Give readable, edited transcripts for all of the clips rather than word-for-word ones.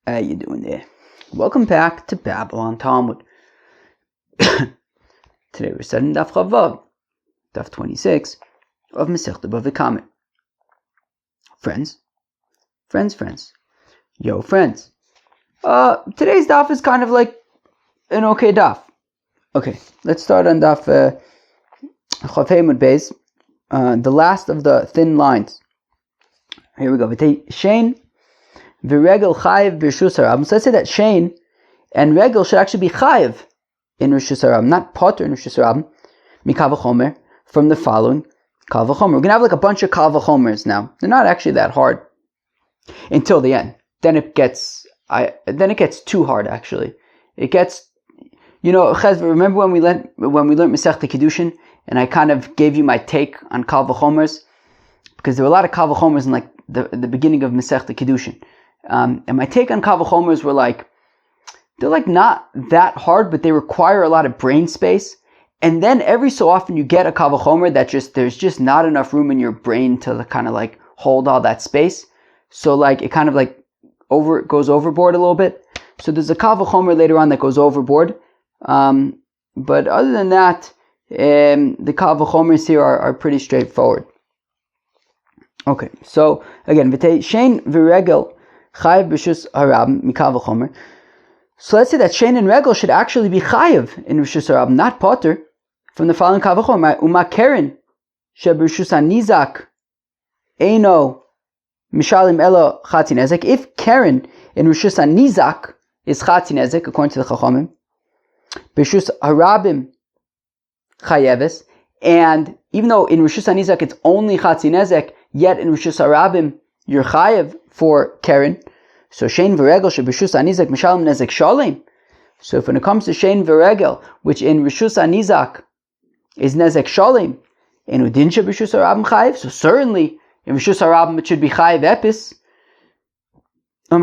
How you doing there? Welcome back to Babylon Talmud. Today we're studying Daf Chavav, Daf 26 of Masechta BavaKama. Friends. Yo, friends. Today's Daf is kind of like an okay Daf. Okay, let's start on Daf Chav Mud Beis, the last of the thin lines. Here we go. Shein v'regel chayiv b'reshus harabim. So let's say that shein and regel should actually be chayiv in reshus harabim, not potter in reshus harabim. Mikav v'chomer, from the following kav v'chomer. We're gonna have like a bunch of kav v'chomers now. They're not actually that hard until the end. Then it gets too hard. Actually, it gets. Chez, remember when we learned Masechta Kiddushin, and I kind of gave you my take on kav v'chomers, because there were a lot of kav v'chomers in like the beginning of Masechta Kiddushin. And my take on kav v'chomers were they're not that hard, but they require a lot of brain space. And then every so often you get a kav v'chomer that there's just not enough room in your brain to kind of hold all that space. So it kind of goes overboard a little bit. So there's a kav v'chomer later on that goes overboard. But other than that, the kav v'chomers here are pretty straightforward. Okay, so again, shein v'regel chayiv b'reshus harabim mikav v'chomer. So let's say that shein and regel should actually be chayiv in reshus harabim, not potter, from the following kav v'chomer. Uma keren shebereshus hanizak eino mishalim elo chatzi nezek. If keren in reshus hanizak is chatzi nezek, according to the chachomim, b'reshus harabim chayeves, and even though in reshus hanizak it's only chatzi nezek, yet in reshus harabim you're chayev for keren. So shein v'regel sheb'reshus hanizak mishalim nezek shalim. So if when it comes to shein v'regel, which in reshus hanizak is nezek shalim, and udin sheb'reshus harabim chayev, so certainly in reshus harabim it should be chayev epis. Yeah,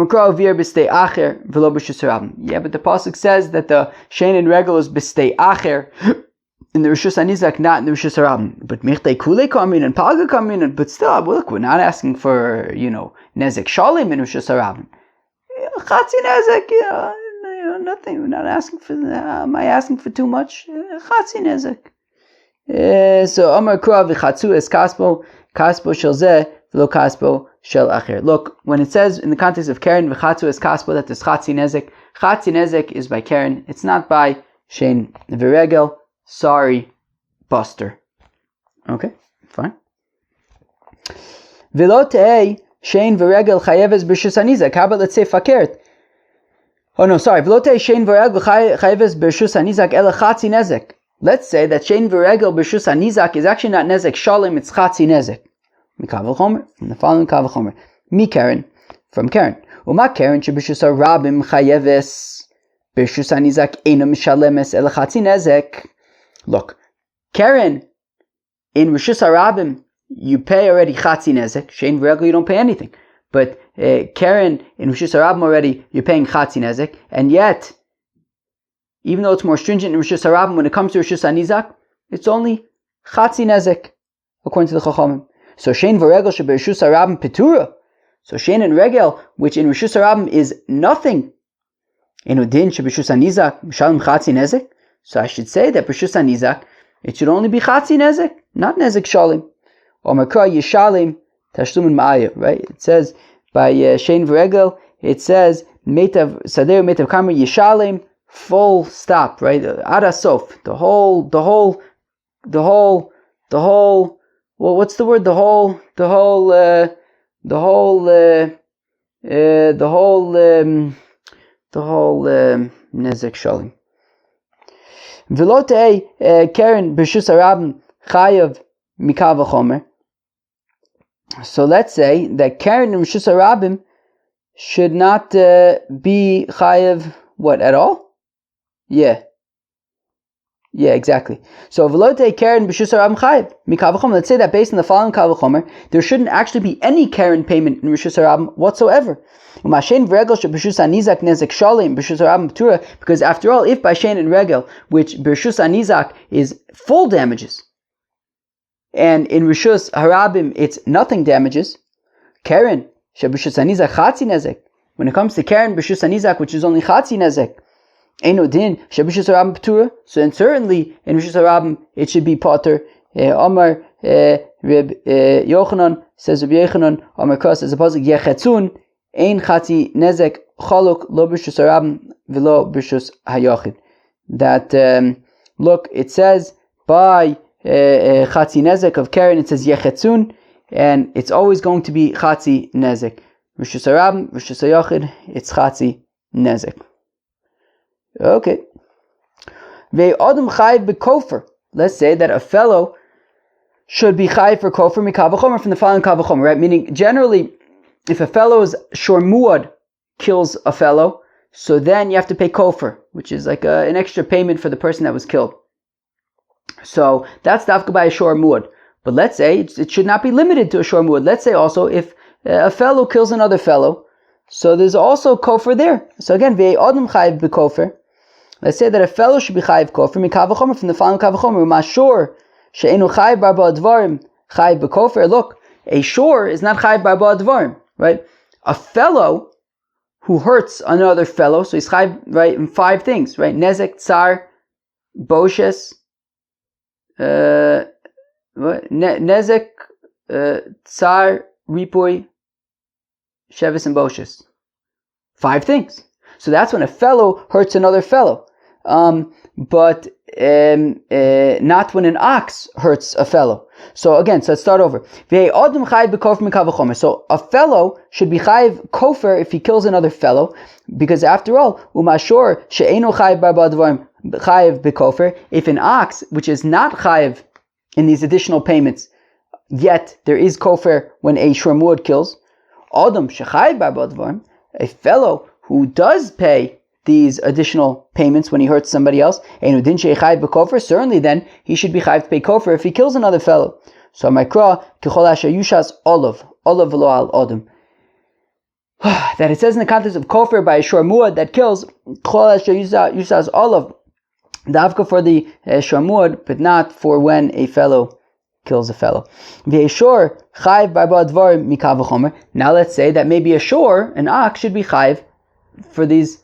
but the pasuk says that the shein and regel is b'stei acher in the reshus hanizak, not in the reshus harabim. But michtei kule kamin and palga kamin, but still, look, we're not asking for nezek shalim in reshus harabim. Chatzi nezek, nothing. We're not asking for. Am I asking for too much? Chatzi nezek. So Amar Kra v'chatzu es kaspo shel zeh v'lo kaspo shel acher. Look, when it says in the context of keren v'chatzu es kaspo that there's chatzi nezek is by keren. It's not by shein v'regel. Sorry, Buster. Okay, fine. V'lo te'ei shein v'regel chayeves b'reshus hanizak. How about let's say fakert? Oh no, sorry. V'lo te'ei shein v'regel chayeves b'reshus hanizak ela chatzi nezek. Let's say that shein v'regel b'reshus hanizak is actually not nezek shalim, it's chatzi nezek. Mikav v'chomer, from the following kav v'chomer. Mi keren, from keren. Uma keren sheb'reshus harabim chayeves b'reshus hanizak eino mishalemes ela chatzi nezek. Look, keren in reshus harabim you pay already chatzi nezek. Shein v'regel you don't pay anything. But keren in reshus harabim already you're paying chatzi nezek, and yet even though it's more stringent in reshus harabim, when it comes to reshus hanizak, it's only chatzi nezek according to the chachamim. So shein v'regel shebereshus harabim petura. So shein and regel, which in reshus harabim is nothing, in udin shebereshus hanizak mishalim chatzi nezek. So I should say that b'reshus hanizak it should only be chatzi nezek, not nezek shalim. Or makra yishalim tashlumin ma'ayer. Right? It says by shein v'regel, it says metav sader metav kamer yishalim, full stop. Right? Adasof. The whole. Well, what's the word? The whole nezek shalim. V'lotei keren b'reshus harabim chayav mikav v'chomer. So let's say that keren in reshus harabim should not be chayav what at all? Yeah, exactly. So v'lotei keren b'reshus harabim chayav mikav v'chomer. Let's say that based on the following kav v'chomer, there shouldn't actually be any keren payment in reshus harabim whatsoever. Because after all, if by shein and regel, which b'reshus hanizak is full damages, and in reshus harabim it's nothing damages, keren sheb'reshus hanizak chatzi nezek, when it comes to Karen B'Shus HaNizak, which is only Chatzi Nezek, Eino Din, Sheb'Shus HaRabim P'tura, so then certainly in B'Shus HaRabim it should be Potter. Omar Reb Yochanan, says Reb Yochanan, Omar Kos, as opposed to Yechetzun, Ein Chatzi Nezek, Chaluk, Lo B'Shus HaRabim, V'lo B'Shus HaYochid. That, look, it says by Chatzi Nezek of Karen, it says Yechetzun, and it's always going to be Chatzi Nezek. B'Shus HaRabim, B'Shus HaYochid, it's Chatzi Nezek. Okay. Ve'odem chayiv b'kofer. Let's say that a fellow should be chayiv for kofer mikavachomer from the following kavachomer, right? Meaning, generally, if a fellow's shormuad kills a fellow, so then you have to pay kofer, which is like an extra payment for the person that was killed. So that's dafka by a shormuad. But let's say it should not be limited to a shormuad. Let's say also if a fellow kills another fellow, so there's also kofer there. So again, ve'odem chayiv b'kofer. Let's say that a fellow should be chayiv kofer mikavachomer from the following kavachomer. Mashor she'enu chayiv barba advarim chayiv b'kofer. Look, a shor is not chayiv barba advarim, right? A fellow who hurts another fellow, so he's chayiv, right, in 5 things, right? Nezek, tsar, boshes, nezek, tsar, ripoy, shevis, and boshes. 5 things. So that's when a fellow hurts another fellow. But not when an ox hurts a fellow. So again, so let's start over. So a fellow should be chayiv kofer if he kills another fellow, because after all, umashor she'enu chayiv barba advarim chayiv b'kofer. If an ox, which is not chayiv in these additional payments, yet there is kofer when a shormuad kills, adam shechayiv barba advarim, a fellow who does pay these additional payments when he hurts somebody else, certainly then he should be chayiv to pay kofer if he kills another fellow. So Mikra kechol asher yushas olav v'lo al adam. That it says in the context of kofer by a shormuad that kills kechol asher yushas olav, davka for the shormuad, but not for when a fellow kills a fellow. V'eshor chayiv barba advarim mikavachomer. Now let's say that maybe a shor, an ox, should be chayiv for these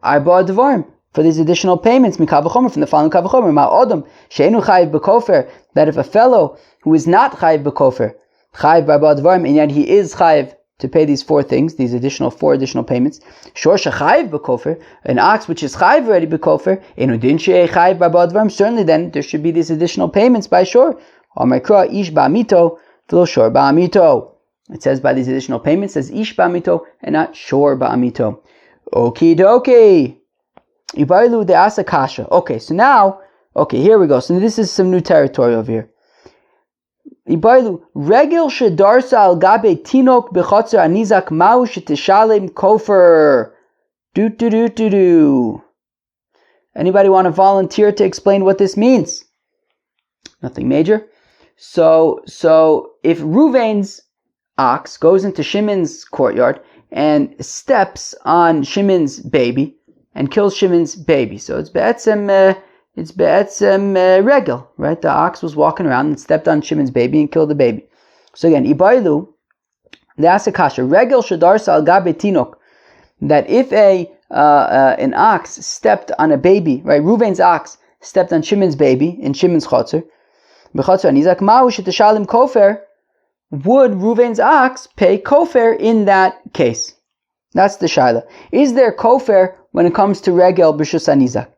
arba advarim, for these additional payments, mikavachomer, from the following kavachomer, ma'odam she'enu chayiv b'kofer, that if a fellow who is not chayiv b'kofer, chayiv barba advarim, and yet he is chayiv to pay these 4 things, these 4 additional payments, shor shechayiv b'kofer, an ox which is chayiv already b'kofer, enu din she'chayiv barba advarim, certainly then there should be these additional payments by shor. Amar ish ba'amito v'lo shor ba'amito. It says by these additional payments, it says ish ba'amito and not shor ba'amito. Okie dokie. Ibailu de asa kasha. Okay, so now, here we go. So this is some new territory over here. Ibailu regel shedarsa al gabe tinok bechotzer anizak mau shetishalem kofer. Do. Anybody want to volunteer to explain what this means? Nothing major. So if Ruvain's ox goes into Shimon's courtyard and steps on Shimon's baby and kills Shimon's baby, so it's be'etzem regel, right? The ox was walking around and stepped on Shimon's baby and killed the baby. So again, ibailu, the asakasha regel shadar sal gabe tinok, that if an ox stepped on a baby, right? Ruvain's ox stepped on Shimon's baby in Shimon's chotzer, b'chotzer anizak ma'u shetishalim kofer. Would Ruvain's ox pay kofer in that case? That's the shaila. Is there kofer when it comes to regel b'shus hanizak?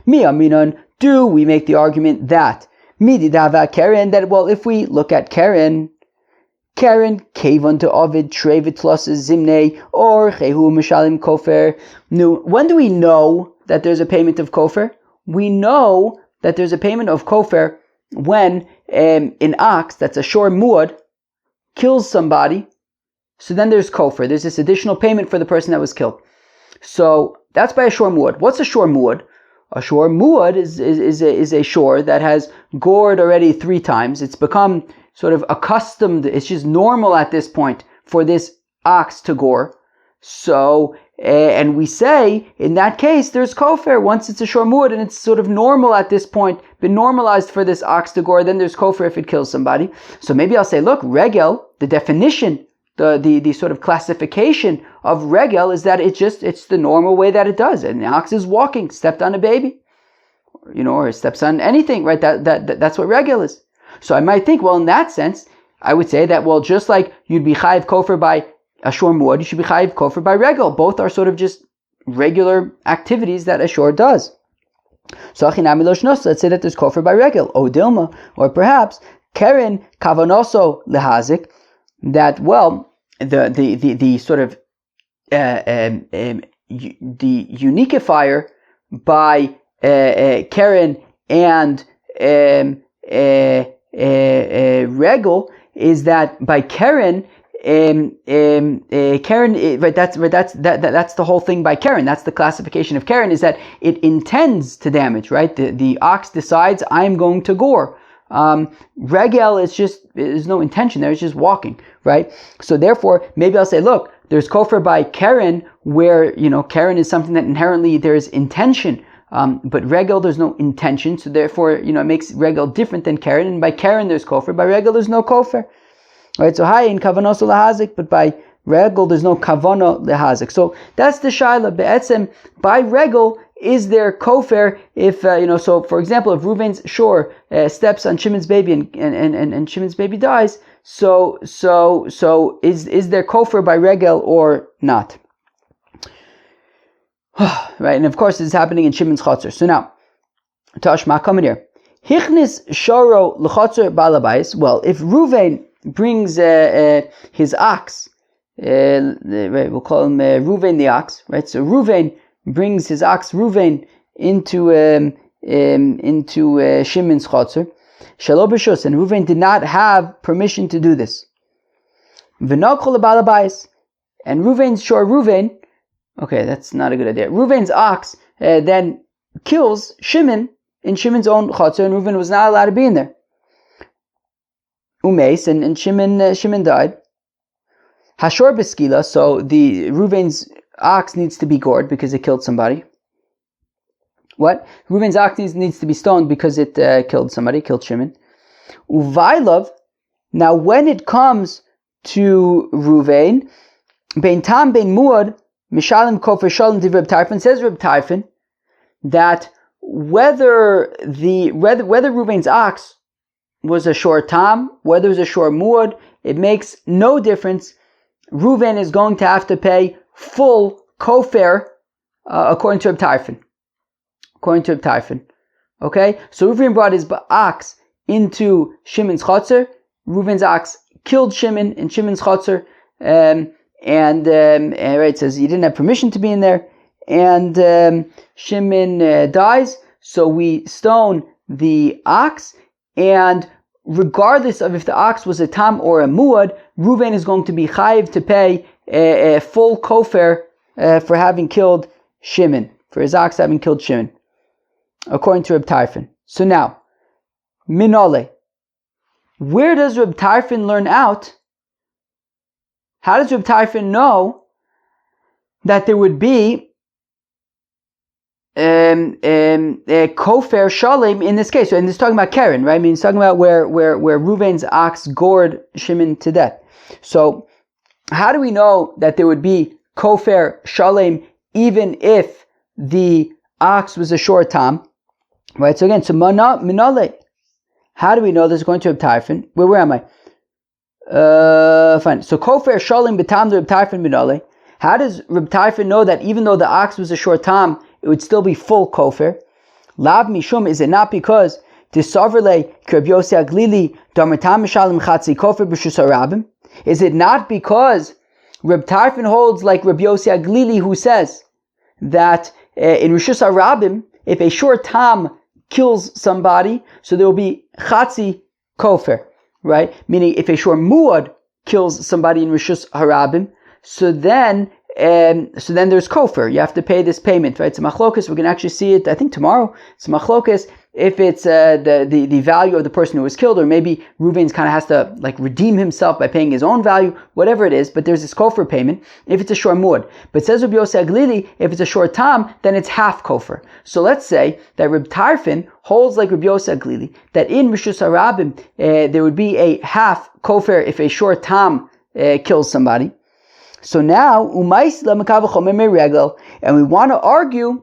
Mi aminon, do we make the argument that midi dava Karen, that if we look at Karen kevon to ovid trevit losses zimne or chehu mishalim kofer. No, when do we know that there's a payment of kofer? We know that there's a payment of kofer when an ox that's a shor muad kills somebody, so then there's kofer. There's this additional payment for the person that was killed. So that's by a shor muad. What's a shor muad? A shor muad is a shor that has gored already 3 times. It's become sort of accustomed. It's just normal at this point for this ox to gore. So, and we say in that case there's kofer once it's a shor muad and it's sort of normal at this point, been normalized for this ox to gore. Then there's kofer if it kills somebody. So maybe I'll say, look, regel, the definition the sort of classification of regel is that it's the normal way that it does. And the ox is walking, stepped on a baby, or steps on anything, right? That's what regel is. So I might think, well, in that sense, I would say that, well, just like you'd be chayiv kofar by a shor muad, you should be chayiv kofar by regel. Both are sort of just regular activities that a shor does. So let's say that there's kofar by regel, o dilma, or perhaps keren kavanoso lehazik, that, well, the sort of the unifier by keren and regel is that by keren, keren, right? That's the whole thing by keren. That's the classification of keren, is that it intends to damage, right? The ox decides, I'm going to gore. Regel is there's no intention there, it's just walking, right? So therefore, maybe I'll say, look, there's kofar by keren, where, keren is something that inherently there's intention, but regel, there's no intention, so therefore, it makes regel different than keren, and by keren there's kofar, by regel there's no kofar, right? So hi, in kavanos lehazik, but by regel there's no kavana lehazik. So that's the shaila, be'etzem, by regel, is there kofar if, so for example, if Reuven's shor steps on Shimon's baby and Shimon's baby dies, so is there kofar by regel or not? Right, and of course this is happening in Shimon's chotzer. So now, Tashma, come in here. Hichnis shoro l'chotzer balabayis. Well, if Reuven brings his ox, right, we'll call him Reuven the ox, right? So Reuven brings his ox Reuven into Shimon's chotzer. Shelo b'shus, and Reuven did not have permission to do this. V'nokol balabayis, and Reuven's shor Reuven. Okay, that's not a good idea. Reuven's ox then kills Shimon in Shimon's own chotzer, and Reuven was not allowed to be in there. Umeis, and Shimon died. Hashor beskila, so the Reuven's ox needs to be gored because it killed somebody. What? Reuven's ox needs to be stoned because it killed somebody, killed Shimon. Uvailov, now when it comes to Reuven, bein tam bein muad, mishalim kofar shalom div Reb Tarfon, says Reb Tarfon that whether Reuven's ox was a shor tam, whether it was a shor muad, it makes no difference. Reuven is going to have to pay full kofar according to Reb Tarfon. Okay, so Reuven brought his ox into Shimon's chotzer. Reuven's ox killed Shimon in Shimon's chotzer, and right, it says he didn't have permission to be in there, and Shimon dies. So we stone the ox, and regardless of if the ox was a tam or a muad, Reuven is going to be chayiv to pay a full kofar for having killed Shimon, for his ox having killed Shimon, according to Reb Tarfon. So now, minole, where does Reb Tarfon learn out? How does Reb Tarfon know that there would be a kofar shalem in this case? So, and this is talking about Keren, right? I mean, it's talking about where Reuven's ox gored Shimon to death. So, how do we know that there would be kofar shalem even if the ox was a shor tam? Right. So again, so minale. How do we know this? Going to Reb Tarfon. Where am I? Fine. So kofar shalem b'tam Reb Tarfon minale. How does Reb Tarfon know that even though the ox was a shor tam, it would still be full kofar? Lav mishum, is it not because disavrle Reb Yossi Aglili damartam mishalim chatzi kofar b'shus harabim? Is it not because Reb Tarfon holds like Reb Yossi Aglili, who says that in Rishus Harabim, if a shor tam kills somebody, so there will be chatzi kofar, right? Meaning if a shor muad kills somebody in Rishus Harabim, so then there's kofar. You have to pay this payment, right? It's a machlokas. We're going to actually see it, I think, tomorrow. It's a machlokas if it's the value of the person who was killed, or maybe Reuven kind of has to like redeem himself by paying his own value, whatever it is. But there's this kofar payment if it's a shor muad. But it says Reb Yossi Aglili, if it's a shor tam, then it's half kofar. So let's say that Reb Tarfon holds like Reb Yossi Aglili that in Rishus Harabim there would be a half kofar if a shor tam kills somebody. So now, and we want to argue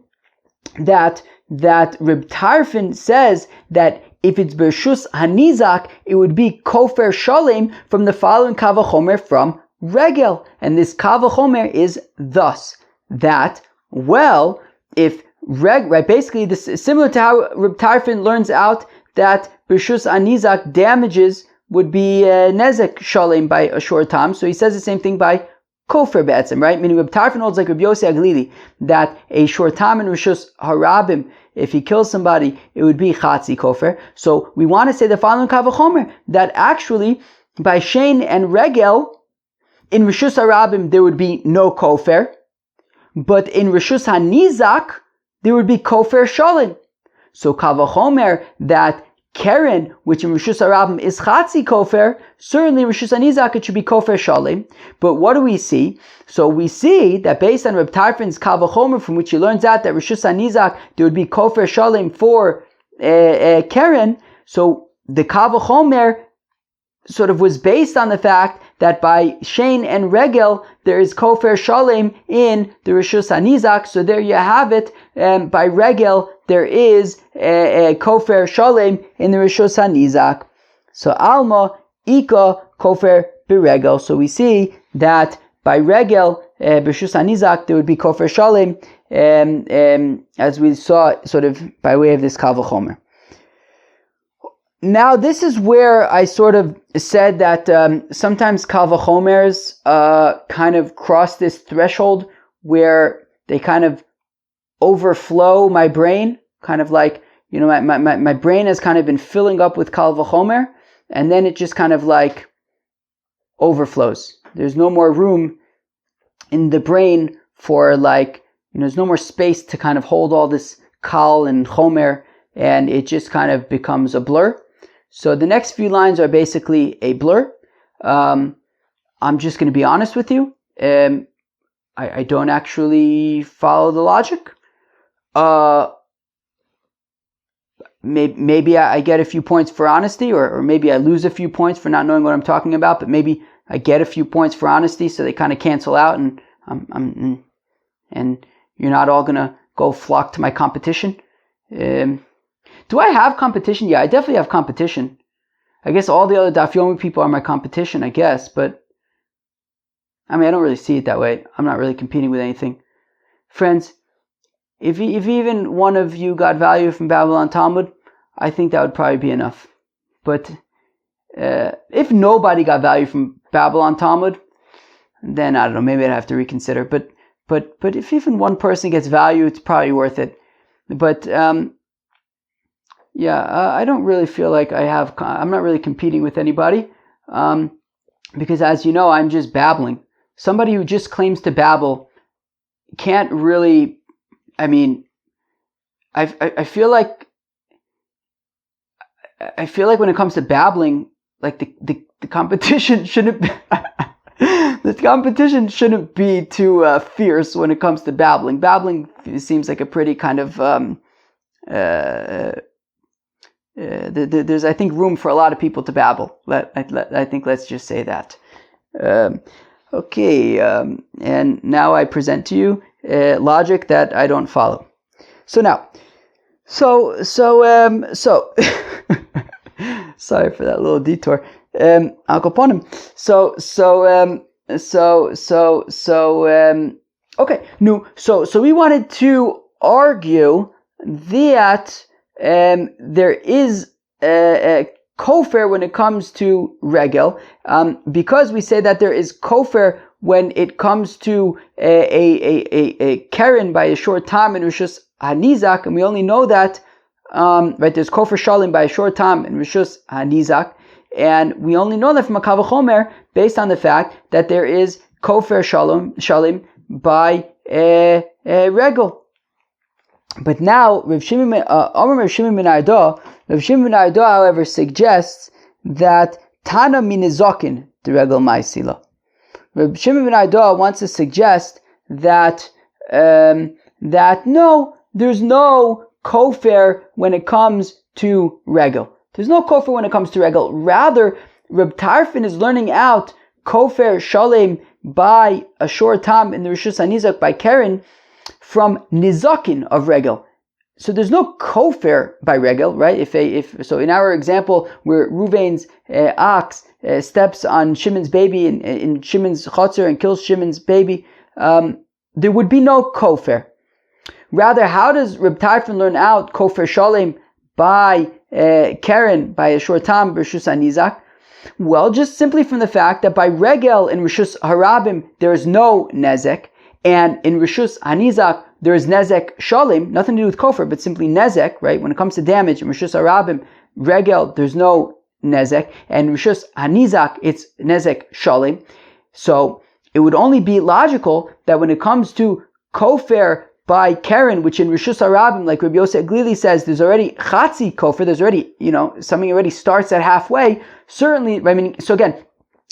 that Reb Tarfon says that if it's Bershus Hanizak, it would be Kofer Shalem from the following Kavachomer from Regel. And this Kavachomer is thus, that, well, if right, basically this is similar to how Reb Tarfon learns out that Bershus Hanizak damages would be Nezek Shalem by a short time. So he says the same thing by Kofer Be'etzim, right? Meaning Reb Tarfon holds like Reb Yossi Aglili, that a short time in Rishus Harabim, if he kills somebody, it would be Chatzi Kofer. So we want to say the following Kavachomer, that actually by Shein and Regel, in Rishus Harabim there would be no Kofer, but in Rishus Hanizak, there would be Kofer Shalom. So Kavachomer, that Keren, which in Rishus Harabim is Chatzi Kofer, certainly in Rishus Hanizak it should be Kofer Shalem. But what do we see? So we see that based on Reb Tarfon's Kavachomer, from which he learns out that Rishus Hanizak there would be Kofer Shalem for Keren. So the Kavachomer sort of was based on the fact that by Shein and Regel there is Kofer Shalem in the Rishus Hanizak. So there you have it. By Regel there is a Kofer Shalem in the Rishus Hanizak. So Alma Ika Kofer Beregel. So we see that by Regel Rishus Hanizak there would be Kofer Shalem, as we saw sort of by way of this Kavachomer. Now, this is where I sort of said that sometimes Kavachomers kind of cross this threshold where they kind of overflow my brain, kind of like, you know, my brain has kind of been filling up with Kavachomer, and then it just kind of like overflows. There's no more room in the brain for like, you know, there's no more space to kind of hold all this Kal and Chomer, and it just kind of becomes a blur. So the next few lines are basically a blur. I'm just going to be honest with you. I don't actually follow the logic. Maybe I get a few points for honesty, or maybe I lose a few points for not knowing what I'm talking about, but maybe I get a few points for honesty, so they kind of cancel out, and and you're not all going to go flock to my competition. Do I have competition? Yeah, I definitely have competition. I guess all the other Daf Yomi people are my competition, I guess, but I mean, I don't really see it that way. I'm not really competing with anything. Friends, if even one of you got value from Babylon Talmud, I think that would probably be enough. But if nobody got value from Babylon Talmud, then I don't know, maybe I'd have to reconsider. But if even one person gets value, it's probably worth it. But I don't really feel like I'm not really competing with anybody, because as you know, I'm just babbling. Somebody who just claims to babble can't really, I mean, I feel like when it comes to babbling, like the competition shouldn't be, the competition shouldn't be too fierce when it comes to babbling. Babbling seems like a pretty kind of, there's, I think, room for a lot of people to babble. I think let's just say that. Okay, and now I present to you logic that I don't follow. So now, so sorry for that little detour. I'll go upon him. Okay, no. So we wanted to argue that there is a kofer when it comes to regel, because we say that there is kofer when it comes to a keren by a short time in Rishus Hanizak, and we only know that right, there's kofer shalim by a short time in Rishus Hanizak, and we only know that from a kavachomer based on the fact that there is kofer shalim by a regel. But now, Rav Shimon ben Ardo, however, suggests that Tana minizokin the regel ma'asila. Rav Shimon ben Ardo wants to suggest that no, there's no kofer when it comes to regel. There's no kofer when it comes to regel. Rather, Reb Tarfon is learning out kofer shalem by a short time in the Rishus HaNizak by Keren from nizakin of regel. So there's no kofer by regel, right? If so, in our example where Ruvain's ox steps on Shimon's baby in Shimon's chotzer and kills Shimon's baby, there would be no kofer. Rather, how does Reb Tarfon learn out kofer shalem by Keren by a short time Rishus HaNizak? Well, just simply from the fact that by regel in Rishus Harabim there is no nezek, and in Rishus HaNizak there is nezek shalim, nothing to do with kofer, but simply nezek, right? When it comes to damage, in Rishus Harabim, regel, there's no nezek, and in Rishus HaNizak, it's nezek shalim. So it would only be logical that when it comes to kofer by Keren, which in Rishus Harabim, like Rabbi Yosef Glili says, there's already chatzi kofer, there's already, something already starts at halfway. Certainly, so again,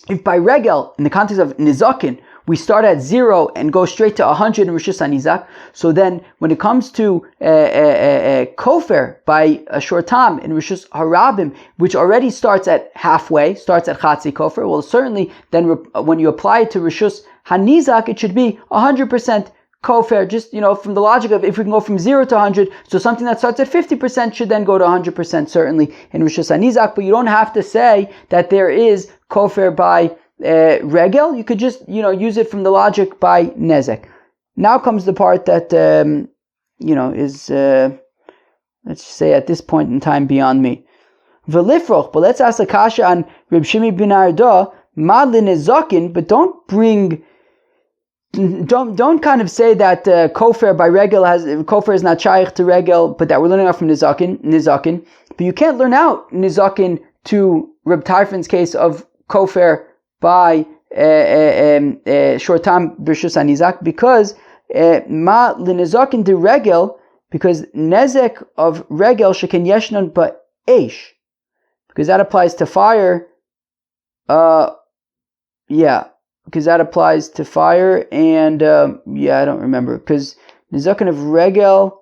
if by regel, in the context of nizakin, we start at 0 and go straight to 100 in Rishus HaNizak, so then when it comes to kofer by a short time in Rishus Harabim, which already starts at halfway, starts at chatzi kofer, well, certainly then when you apply it to Rishus HaNizak, it should be 100% kofer, just, from the logic of if we can go from 0 to 100, so something that starts at 50% should then go to 100% certainly in Rishus HaNizak, but you don't have to say that there is kofer by regel. You could just, use it from the logic by nezek. Now comes the part that, is, let's say at this point in time beyond me. V'lifroch, but let's ask a kasha on Reb Shimi bin Arda, madlin is zakin, but don't kind of say that kofer by regel kofer is not shaykh to regel, but that we're learning out from nizakin. But you can't learn out nizakin to Reb Tarfon's case of kofer by short time b'rishus HaNizak, because ma l'nizakin de regel, because nezek of regel sheken yeshnon ba'esh, because that applies to fire. Because that applies to fire, and I don't remember, because nizakin of regel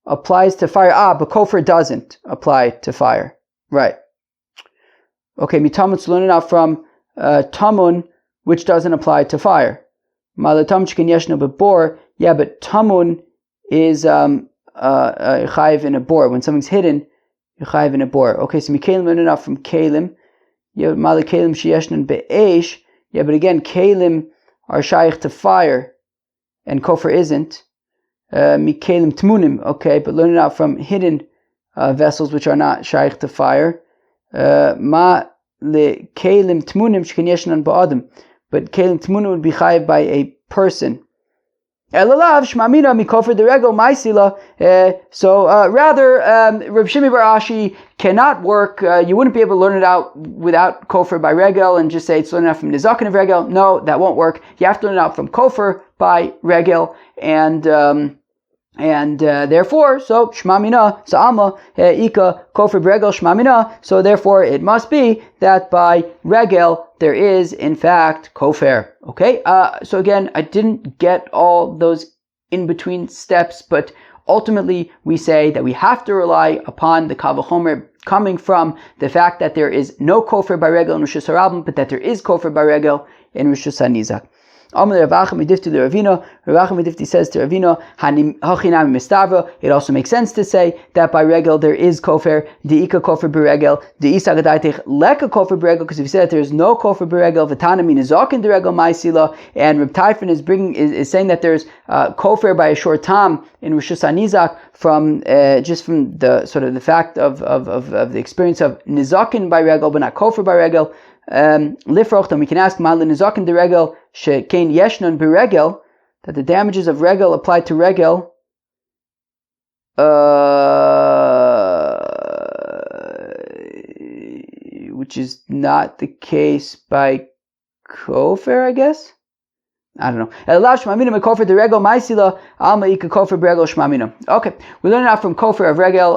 applies to fire. But kofer doesn't apply to fire, right? Okay, mitamun's learning out from tamun, which doesn't apply to fire. Malatam shken yeshno b'bor. Yeah, but tamun is chayiv in a bor. When something's hidden, you're chayiv in a bor. Okay, so mikalim learning out from kalim. Yeah, malakalim sheyeshnon be'esh. Yeah, but again, kalim are shaykh to fire, and kofer isn't. Mikalim tmunim. Okay, but learning out from hidden vessels which are not shaykh to fire. Ma le kalim tmunim shken yeshnon ba'adam. But kalim tmunim would be chayiv by a person. Elalav shmamina mikofer de regel ma'isila. So rather, Rav Shimi bar Ashi cannot work. You wouldn't be able to learn it out without kofer by regel and just say it's learning out from nizakin of regel. No, that won't work. You have to learn it out from kofer by regel, and therefore, so shmamina sa'alma ika kofer bregel shmamina. So therefore, it must be that by regel there is in fact kofer. Okay. So again, I didn't get all those in between steps, but ultimately we say that we have to rely upon the Kal V'chomer coming from the fact that there is no kofer by regel in Rishus Harabim, but that there is kofer by regel in Rishus HaNizak. Rav Achim Midifti says to Ravina, it also makes sense to say that by regel there is kofer, di'ika kofer b'regel, di'isa gadaitich leka kofer b'regel, because if you say that there is no kofer b'regel, v'tana min izakin d'regel ma'isila, and Reb Tarfon is saying that there's kofer by a short time in Rishus HaNizak from just from the sort of the fact of the experience of nizakin by regel, but not kofer by regel. Lifroch, then we can ask Malin Nizakin de regel shekein yeshnon beregel, that the damages of regel apply to regel, which is not the case by kofer, I guess. I don't know. Okay, we learn out from kofer of regel.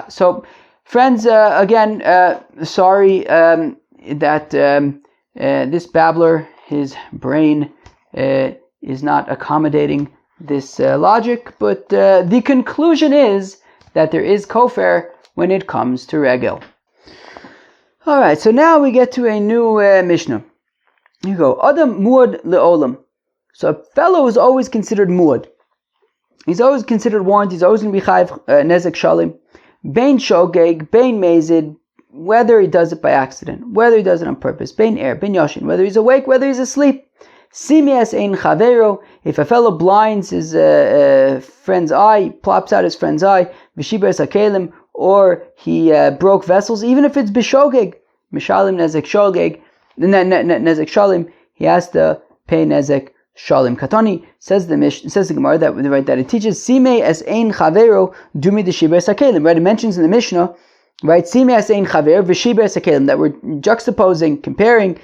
So friends, again, sorry that this babbler, his brain is not accommodating this logic, but the conclusion is that there is kofer when it comes to regel. Alright, so now we get to a new Mishnah. Here you go. Adam muad le'olam. So a fellow is always considered muad. He's always considered warned. He's always going to be chayiv nezek shalim. Bein shogeg, bein mezid, whether he does it by accident, whether he does it on purpose. Bein er, bein yashin, whether he's awake, whether he's asleep. Simias ein chavero. If a fellow blinds his friend's eye, plops out his friend's eye, v'shiber sakelim, or he broke vessels, even if it's b'shogeg, mishalim nezek shogeg, nezek shalim, he has to pay nezek shalim. Katani says the Gemara that it teaches simei as ein chavero dumi d'shiber sakelim. Right, it mentions in the Mishnah, right, simei as ein chaver v'shiber sakelim, that we're juxtaposing, comparing,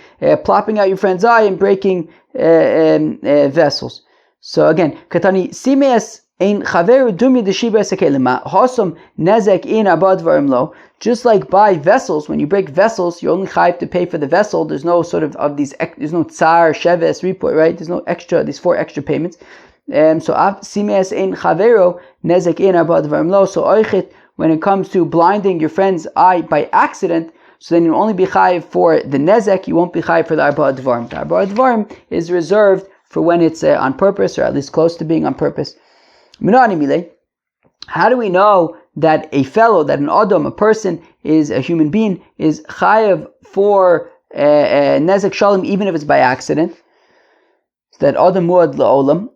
plopping out your friend's eye and breaking vessels. So again, Katani simei as ein chaver dumi d'shiber sakelim hosam nezek in abad varim lo. Just like by vessels, when you break vessels, you only chayiv to pay for the vessel. There's no sort of these. There's no tsar, sheves, report, right? There's no extra. These 4 extra payments. So simes in chavero nezek in abad varim lo. So oichet, when it comes to blinding your friend's eye by accident, so then you only be chayiv for the nezek. You won't be chayiv for the arba dvarim. The arba dvarim is reserved for when it's on purpose, or at least close to being on purpose. Minani mile. How do we know that a fellow, that an adam, a person, is a human being, is chayav for nezek shalim, even if it's by accident? That adam muad le'olam.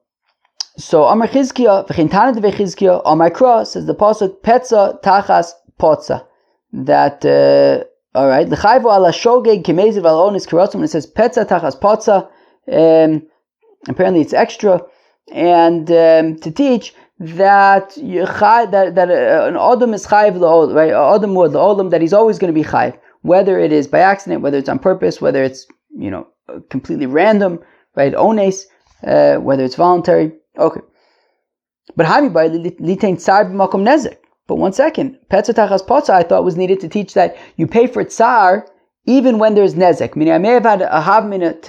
So Amar Chizkiya, v'chintana de v'chizkiya, Amar Kra, says the pasuk, petza tachas potza. That, alright, l'chayvu ala shogeg kemeziv al onis kiratzum, when it says petza tachas potza, apparently it's extra, and to teach that an adam is chayiv le'olam, right? Adam muad le'olam, that he's always going to be chayiv, whether it is by accident, whether it's on purpose, whether it's completely random, right? Ones, whether it's voluntary. Okay, but hami by litain tsar b'makom nezek. But one second, petza tachas potza I thought was needed to teach that you pay for tsar even when there's nezek. Meaning I may have had a havmina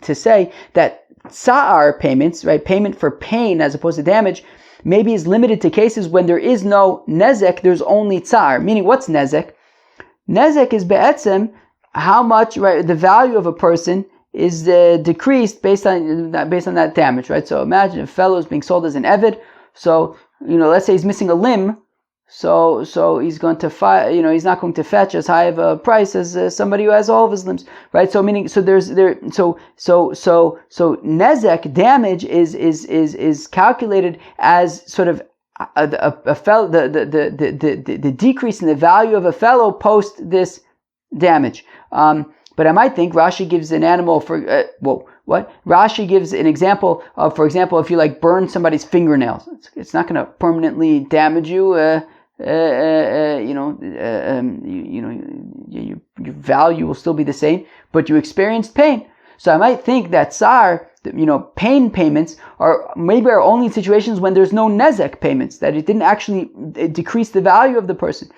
to say that tsar payments, right, payment for pain as opposed to damage, maybe is limited to cases when there is no nezek, there's only tsar. Meaning, what's nezek? Nezek is be'etzem how much, right, the value of a person is decreased based on that damage, right? So imagine if a fellow is being sold as an eved, so let's say he's missing a limb, so he's going to he's not going to fetch as high of a price as somebody who has all of his limbs, right? So meaning, so nezek, damage is calculated as sort of a fellow, the decrease in the value of a fellow post this damage. But I might think Rashi gives an animal for Rashi gives an example of, for example, if you burn somebody's fingernails, it's not going to permanently damage you. Your value will still be the same, but you experienced pain. So I might think that tsar, pain payments are only in situations when there's no nezek payments, that it didn't actually decrease the value of the person.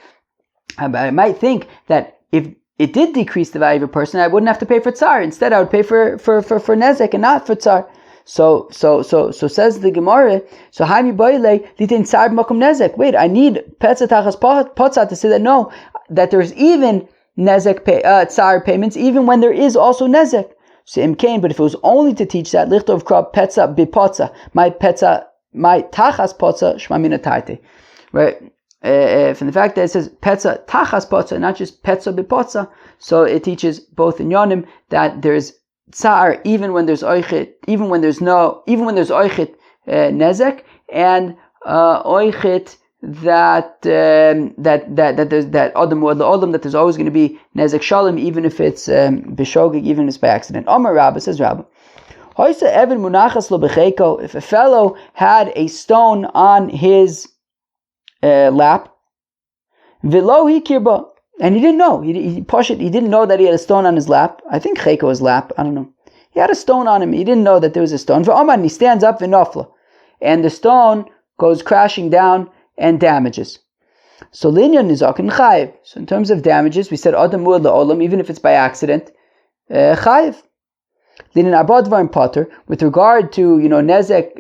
But I might think that if it did decrease the value of a person, I wouldn't have to pay for tsar. Instead, I would pay for nezek and not for tsar. So says the Gemara. So haimi boile litin tsar b'makom nezek. Wait, I need petza tachas potza to say that no, that there's even nezek tsar payments even when there is also nezek. So imkain, but if it was only to teach that lichtov krab petza b'potza, my tachas potza shmamina tarte, right? From the fact that it says petza tachas potza, not just petza b'potza, so it teaches both in yonim that there's tsar even when there's oichet, even when there's oichet nezek, and oichet that there's that adam or the adam, that there's always going to be nezek shalim even if it's b'shogeg, even if it's by accident. Amar Rabba, says Rabba, hoisa even munachas lo b'cheiko, if a fellow had a stone on his lap, v'lo hikirba, and he didn't know. He didn't know that he had a stone on his lap. I think cheiko is lap. I don't know. He had a stone on him. He didn't know that there was a stone. V'oman, he stands up v'nofla, and the stone goes crashing down and damages. So linyan nizakin chayiv. So in terms of damages, we said adam muad la'olam, even if it's by accident, chayiv. Linyan abadvar potter, with regard to nezek,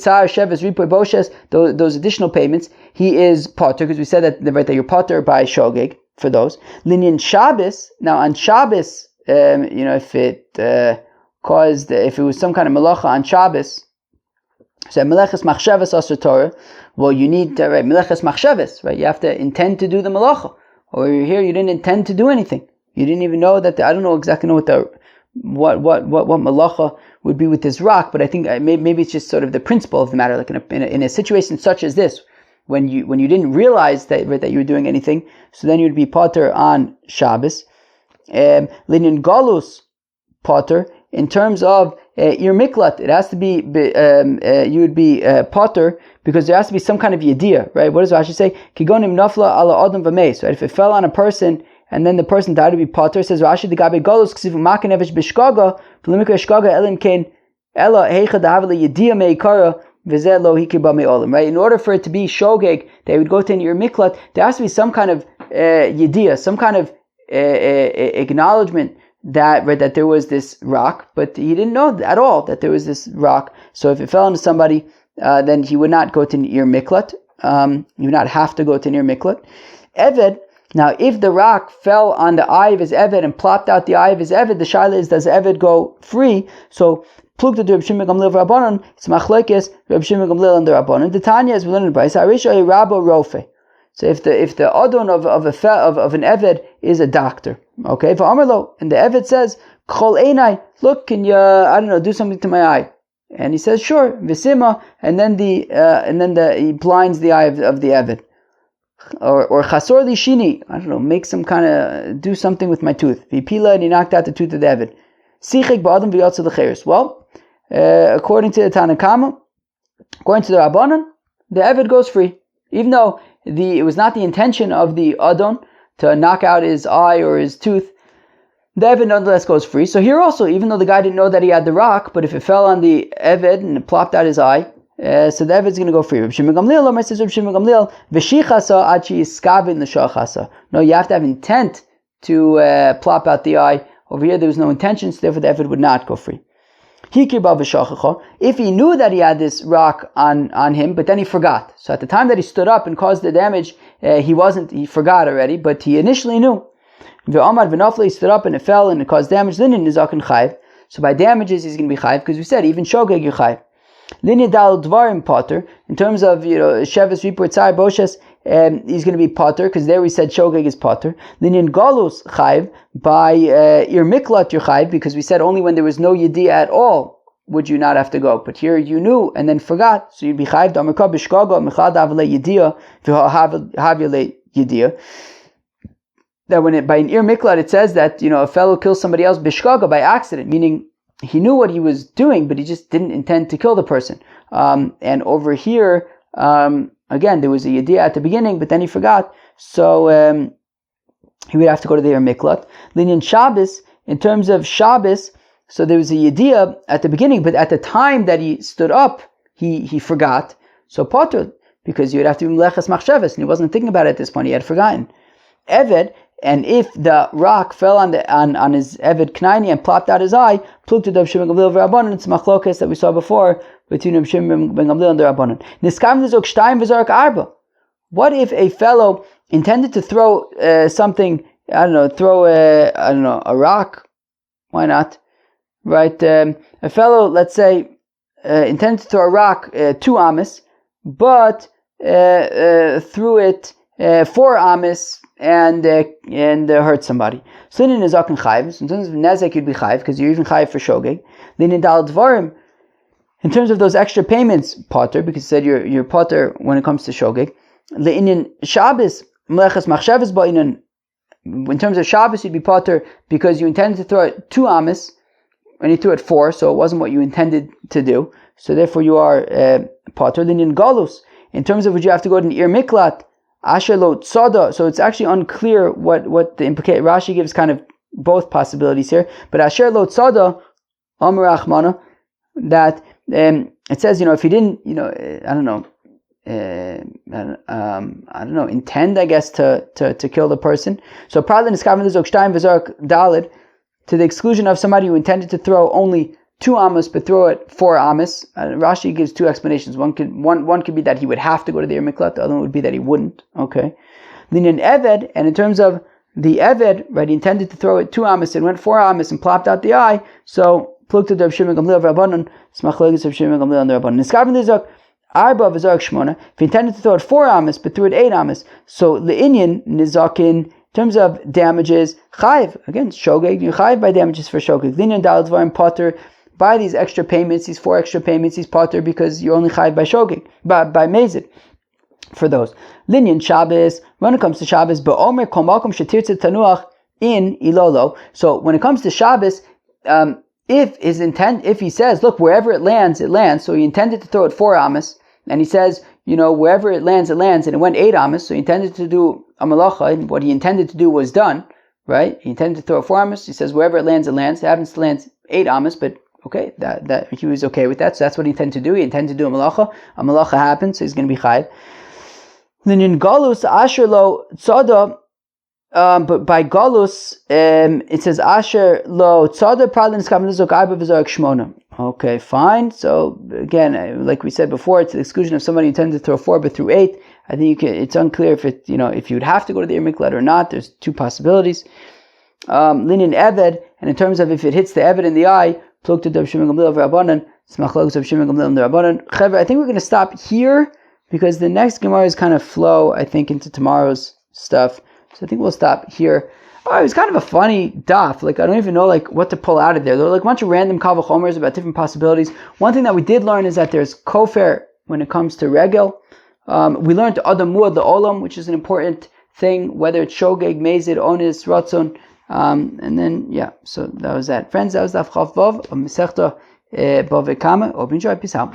tsar, sheves, ripoy, boshes, those additional payments, he is potter, because we said that you're potter by shogeg for those. Linyan Shabbos, now on Shabbos if it was some kind of melacha on Shabbos, so meleches machshavas asur Torah, well, you need right, meleches machshavas, right? You have to intend to do the melacha. Or here, you didn't intend to do anything. You didn't even know that. I don't know exactly what melacha would be with this rock, but I think maybe it's just sort of the principle of the matter. Like in a situation such as this, when you didn't realize that you were doing anything, so then you'd be potter on Shabbos. Linin galus potter in terms of your miklat, it has to be you would be potter because there has to be some kind of yediyah, right? What does Rashi say? Kigonim nafla ala adam v'meis. Right? If it fell on a person and then the person died, to be potter. Says Rashi, the gabe galus ksivu makanevish b'shkaga v'limikra shkaga elim kain ela heicha dahavle yediyah meikara. Right? In order for it to be shogeg, they would go to your miklat. There has to be some kind of yediyah, some kind of acknowledgement that there was this rock, but he didn't know at all that there was this rock. So if it fell onto somebody, then he would not go to your miklat. He would not have to go to your miklat. Eved. Now, if the rock fell on the eye of his eved and plopped out the eye of his eved, the shaila is, does eved go free? So plug the Reb Shimon Gamliel v'Rabbanon. It's machlekes Reb Shimon Gamliel and the Rabbanon. The Tanya is we learn in the Brayso. Arisha a Rabbo Rofe. So if the adon of an eved is a doctor, okay, v'amarlo, and the eved says Kol einai, look, can you do something to my eye? And he says sure, v'sima, and then he blinds the eye of the eved. Or chasor li shini, make some kind of, do something with my tooth. V'pila, and he knocked out the tooth of the eved. Sichik ba'adam v'yotza l'cheres. Well, according to the BavaKama, according to the Rabbanon, the eved goes free, even though it was not the intention of the adon to knock out his eye or his tooth. The eved nonetheless goes free. So here also, even though the guy didn't know that he had the rock, but if it fell on the eved and it plopped out his eye, so the eved's going to go free. Reb Shimon Gamliel, says Reb Shimon Gamliel, v'shichasa achi iskavin l'shachasa. No, you have to have intent to plop out the eye. Over here, there was no intention, so therefore the eved would not go free. If he knew that he had this rock on him, but then he forgot. So at the time that he stood up and caused the damage, he forgot already, but he initially knew. He stood up and it fell and it caused damage. So by damages he's going to be chayiv, because we said even shogeg you're chayiv. Linya dal dvarim potter, in terms of sheves report tzar boshes, he's going to be potter, because there we said shogeg is potter. Linyan galus chayiv, by your miklat you're chayiv, because we said only when there was no yediyah at all would you not have to go. But here you knew and then forgot, so you'd be chayiv. Damarka b'shkaga mechad avle yediyah v'havle yediyah. That by an ir miklat it says that a fellow kills somebody else b'shkaga, by accident, meaning he knew what he was doing, but he just didn't intend to kill the person. And over here, again, there was a yediyah at the beginning, but then he forgot. So he would have to go to the miklat. Linyan Shabbos, in terms of Shabbos, so there was a yediyah at the beginning, but at the time that he stood up, he forgot. So potter, because you would have to be meleches machshavas, and he wasn't thinking about it at this point, he had forgotten. Eved, and if the rock fell on his eved knaini and plopped out his eye, plug to Reb Shimon Gamliel v'Rabbanon. It's machlokes that we saw before between Reb Shimon Gamliel and the Rabbanon. Niskam l'zok shtayim v'zarek arba. What if a fellow intended to throw something? A rock. Why not? Right? A fellow, let's say, intended to throw a rock 2 amis, but threw it 4 amis and hurt somebody. So in nezaken chayiv. So in terms of nezek, you'd be chayiv because you're even chayiv for shogeg. Then in dal dvarim, in terms of those extra payments, potter, because you said you're potter when it comes to shogeg. Le'inyan Shabbos meleches machshavas ba'inyan. In terms of Shabbos, you'd be potter because you intended to throw it 2 amis and you threw it 4, so it wasn't what you intended to do. So therefore, you are potter. Le'inyan galus. In terms of would you have to go to an ir miklat. Asher lo tzada, so it's actually unclear what the implication. Rashi gives kind of both possibilities here, but Asher lo tzada, Amar Achmana, that it says if he didn't, intend, I guess, to kill the person. So probably niskaven zok shtayim v'zarek dalid, to the exclusion of somebody who intended to throw only 2 amas, but throw it 4 amas. Rashi gives 2 explanations. One could be that he would have to go to the ir miklat. The other one would be that he wouldn't. Okay. Then in eved, and in terms of The Eved, right, he intended to throw it 2 amas and went 4 amas and plopped out the eye. So plukta Reb Shimon Gamliel Rabbanon, smachlogis Reb Shimon Gamliel and Rabbanon. Niskaven Nizak Arba v'Zarek Shmona. If he intended to throw it 4 amas but threw it 8 amas, so the Inyan Nizakin, in terms of damages, chayiv again shogeg, you chayiv by damages for shogeg. Linyan Dalad Varim Potter. By these extra payments, these 4 extra payments, he's potter because you're only chayiv by shogeg, by mezid. For those. Linyan Shabbos, when it comes to Shabbos, Ba'omer Kol Makom Shetirtze Tanuach in Ilolo. So when it comes to Shabbos, if he says, look, wherever it lands, so he intended to throw it 4 amas, and he says, wherever it lands, and it went 8 amas, so he intended to do a malacha, and what he intended to do was done, right? He intended to throw 4 amas, he says, wherever it lands, it happens to land 8 amas, but okay, that he was okay with that, so that's what he intended to do. He intended to do a malacha happened, so he's going to be chayiv. Then in Galus, Asher lo tzada, but by Galus, it says Asher lo tzada pradin skavnizok arba v'zarek shmona. Okay, fine. So again, like we said before, to the exclusion of somebody who intended to throw 4 but threw 8. I think it's unclear if it, if you would have to go to the Miklat or not. There's 2 possibilities. Linin Eved, and in terms of if it hits the Eved in the eye, pluk to Reb Shimon Gamliel v'Rabbanan, smachlogis Reb Shimon Gamliel and Rabbanan. Chaver, I think we're going to stop here, because the next Gemara is kind of flow, I think, into tomorrow's stuff. So I think we'll stop here. It was kind of a funny daf. I don't even know what to pull out of there. There were a bunch of random kal v'chomers about different possibilities. One thing that we did learn is that there's kofer when it comes to regel. We learned Adam Muad Olam, which is an important thing, whether it's shogeg, mezid, onis, ratzon. And then, so that was that. Friends, that was daf Chav Vav of Masechta BavaKama. Hope you enjoy. Peace out.